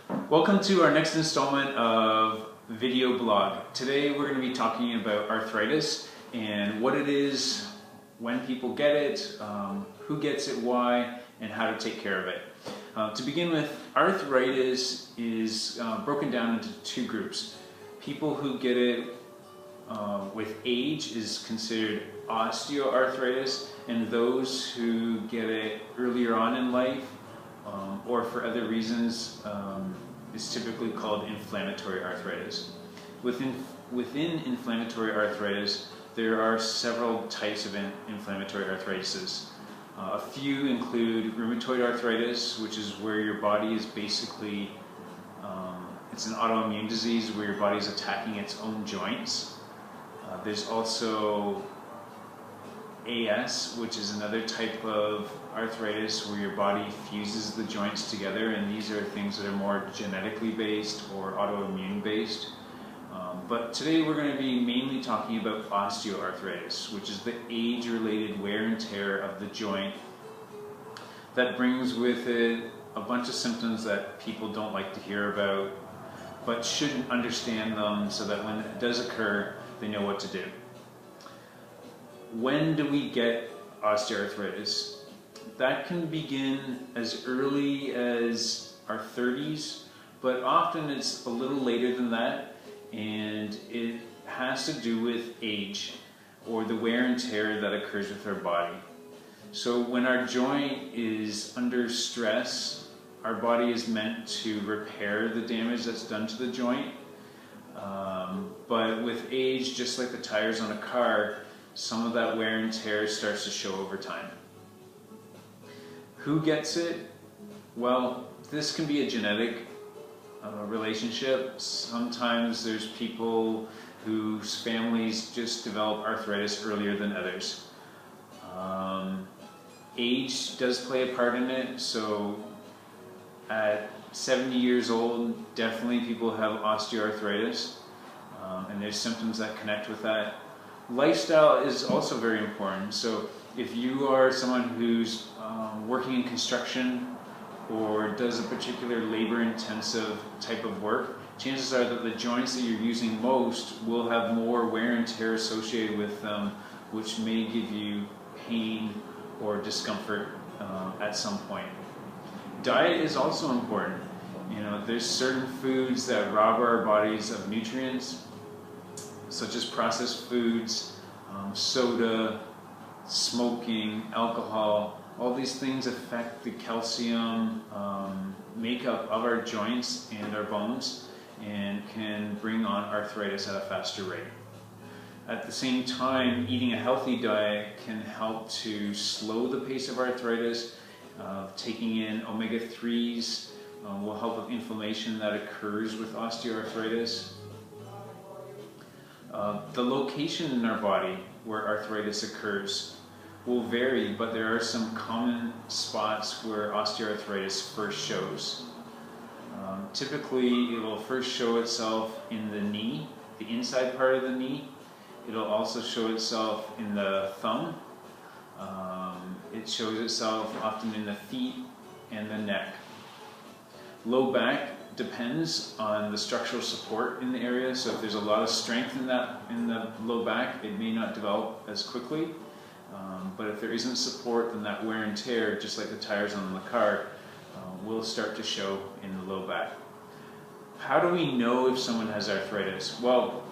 Welcome to our next installment of Video Blog. Today we're going to be talking about arthritis and what it is, when people get it, who gets it, why, and how to take care of it. To begin with, arthritis is broken down into two groups. People who get it with age is considered osteoarthritis, and those who get it earlier on in life or for other reasons is typically called inflammatory arthritis. Within inflammatory arthritis, there are several types of inflammatory arthritis. A few include rheumatoid arthritis, which is where your body is basically, it's an autoimmune disease where your body is attacking its own joints. There's also AS, which is another type of arthritis where your body fuses the joints together, and these are things that are more genetically based or autoimmune based. But today we're going to be mainly talking about osteoarthritis, which is the age-related wear and tear of the joint that brings with it a bunch of symptoms that people don't like to hear about, but should understand them so that when it does occur, they know what to do. When do we get osteoarthritis? That can begin as early as our 30s, but often it's a little later than that, and it has to do with age or the wear and tear that occurs with our body. So when our joint is under stress, our body is meant to repair the damage that's done to the joint. But with age, just like the tires on a car, some of that wear and tear starts to show over time. Who gets it? Well, this can be a genetic relationship. Sometimes there's people whose families just develop arthritis earlier than others. Age does play a part in it, so at 70 years old, definitely people have osteoarthritis, and there's symptoms that connect with that. Lifestyle is also very important. So if you are someone who's working in construction or does a particular labor-intensive type of work, chances are that the joints that you're using most will have more wear and tear associated with them, which may give you pain or discomfort at some point. Diet is also important. You know, there's certain foods that rob our bodies of nutrients, such as processed foods, soda, smoking, alcohol. All these things affect the calcium makeup of our joints and our bones and can bring on arthritis at a faster rate. At the same time, eating a healthy diet can help to slow the pace of arthritis. Taking in omega-3s will help with inflammation that occurs with osteoarthritis. The location in our body where arthritis occurs will vary, but there are some common spots where osteoarthritis first shows. Typically, it will first show itself in the knee, the inside part of the knee. It'll also show itself in the thumb. It shows itself often in the feet and the neck. Low back depends on the structural support in the area, so if there's a lot of strength in the low back, it may not develop as quickly. But if there isn't support, then that wear and tear, just like the tires on the car, will start to show in the low back. How do we know if someone has arthritis? Well,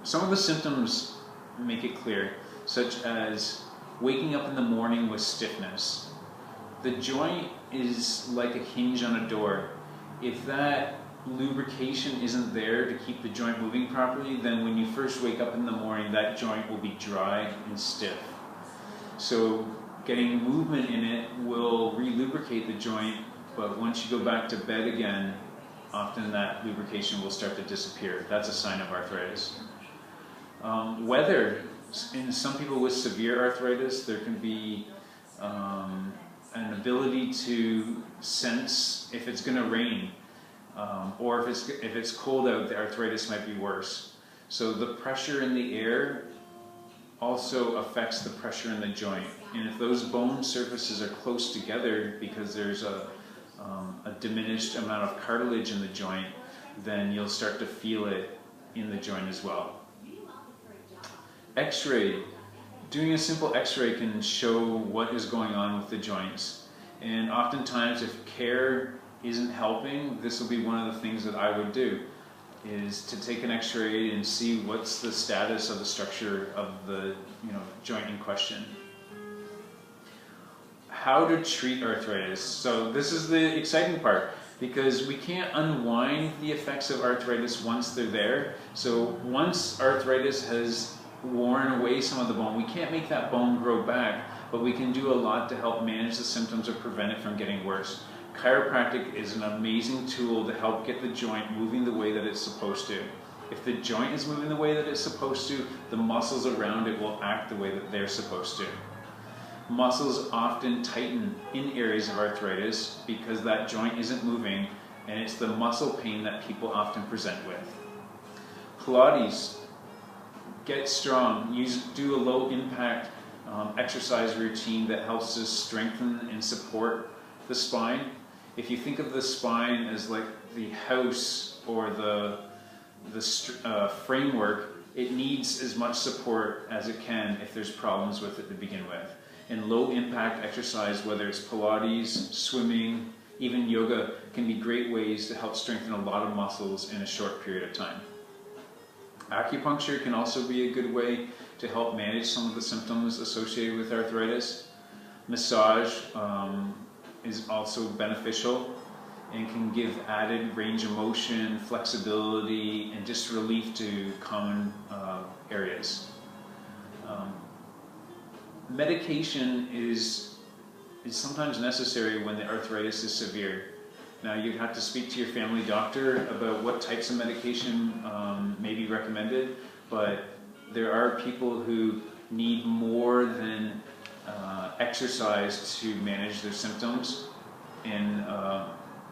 some of the symptoms make it clear, such as waking up in the morning with stiffness. The joint is like a hinge on a door. If that lubrication isn't there to keep the joint moving properly, then when you first wake up in the morning, that joint will be dry and stiff. So getting movement in it will re-lubricate the joint, but once you go back to bed again, often that lubrication will start to disappear. That's a sign of arthritis. Weather. In some people with severe arthritis, there can be an ability to sense if it's going to rain, or if it's cold out, the arthritis might be worse. So the pressure in the air also affects the pressure in the joint, and if those bone surfaces are close together because there's a a diminished amount of cartilage in the joint, then you'll start to feel it in the joint as well. X-ray. Doing a simple X-ray can show what is going on with the joints. And oftentimes if care isn't helping, this will be one of the things that I would do, is to take an X-ray and see what's the status of the structure of the joint in question. How to treat arthritis. So this is the exciting part, because we can't unwind the effects of arthritis once they're there. So once arthritis has worn away some of the bone, we can't make that bone grow back, but we can do a lot to help manage the symptoms or prevent it from getting worse. Chiropractic is an amazing tool to help get the joint moving the way that it's supposed to. If the joint is moving the way that it's supposed to, the muscles around it will act the way that they're supposed to. Muscles often tighten in areas of arthritis because that joint isn't moving, and it's the muscle pain that people often present with. Pilates. Get strong. Do a low impact exercise routine that helps to strengthen and support the spine. If you think of the spine as like the house or the framework, it needs as much support as it can if there's problems with it to begin with. And low impact exercise, whether it's Pilates, swimming, even yoga, can be great ways to help strengthen a lot of muscles in a short period of time. Acupuncture can also be a good way to help manage some of the symptoms associated with arthritis. Massage is also beneficial and can give added range of motion, flexibility, and just relief to common areas. Medication is sometimes necessary when the arthritis is severe. Now, you'd have to speak to your family doctor about what types of medication may be recommended, but there are people who need more than exercise to manage their symptoms, and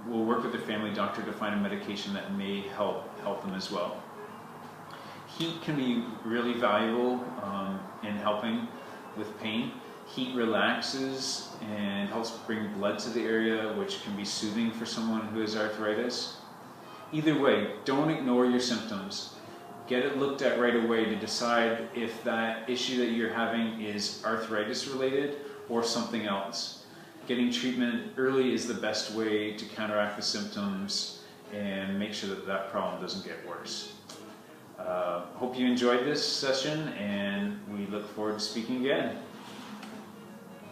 we'll work with the family doctor to find a medication that may help them as well. Heat can be really valuable in helping with pain. Heat relaxes and helps bring blood to the area, which can be soothing for someone who has arthritis. Either way, don't ignore your symptoms. Get it looked at right away to decide if that issue that you're having is arthritis related or something else. Getting treatment early is the best way to counteract the symptoms and make sure that that problem doesn't get worse. Hope you enjoyed this session, and we look forward to speaking again.